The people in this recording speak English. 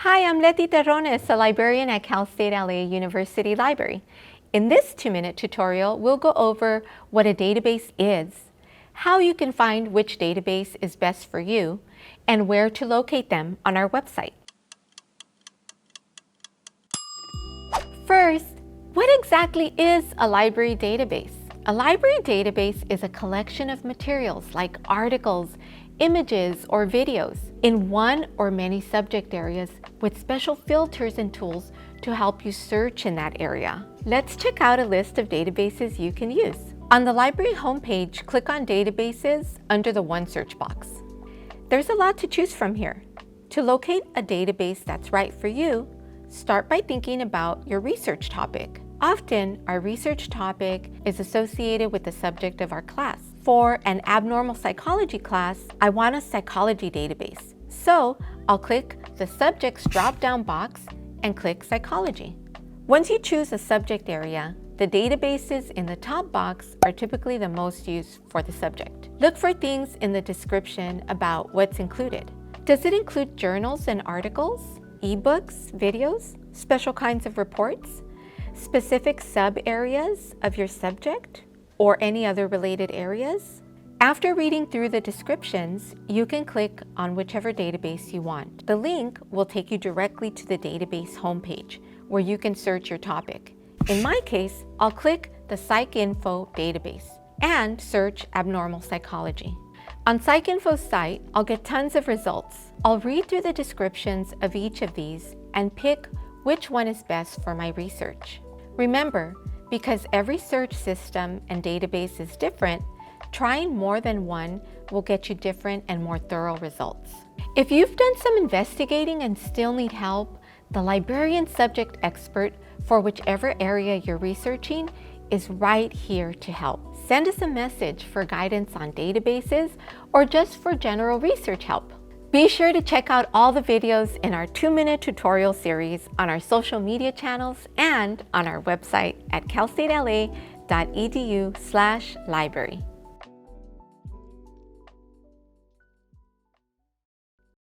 Hi, I'm Leti Terrones, a librarian at Cal State L.A. University Library. In this 2-minute tutorial, we'll go over what a database is, how you can find which database is best for you, and where to locate them on our website. First, what exactly is a library database? A library database is a collection of materials like articles, images, or videos in one or many subject areas with special filters and tools to help you search in that area. Let's check out a list of databases you can use. On the library homepage, click on Databases under the One search box. There's a lot to choose from here. To locate a database that's right for you, start by thinking about your research topic. Often, our research topic is associated with the subject of our class. For an abnormal psychology class, I want a psychology database. So I'll click the Subjects drop-down box and click Psychology. Once you choose a subject area, the databases in the top box are typically the most used for the subject. Look for things in the description about what's included. Does it include journals and articles, ebooks, videos, special kinds of reports, specific sub-areas of your subject, or any other related areas? After reading through the descriptions, you can click on whichever database you want. The link will take you directly to the database homepage, where you can search your topic. In my case, I'll click the PsycInfo database and search abnormal psychology. On PsycInfo's site, I'll get tons of results. I'll read through the descriptions of each of these and pick which one is best for my research. Remember, because every search system and database is different, trying more than one will get you different and more thorough results. If you've done some investigating and still need help, the librarian subject expert for whichever area you're researching is right here to help. Send us a message for guidance on databases or just for general research help. Be sure to check out all the videos in our 2-minute tutorial series on our social media channels and on our website at calstatela.edu/library.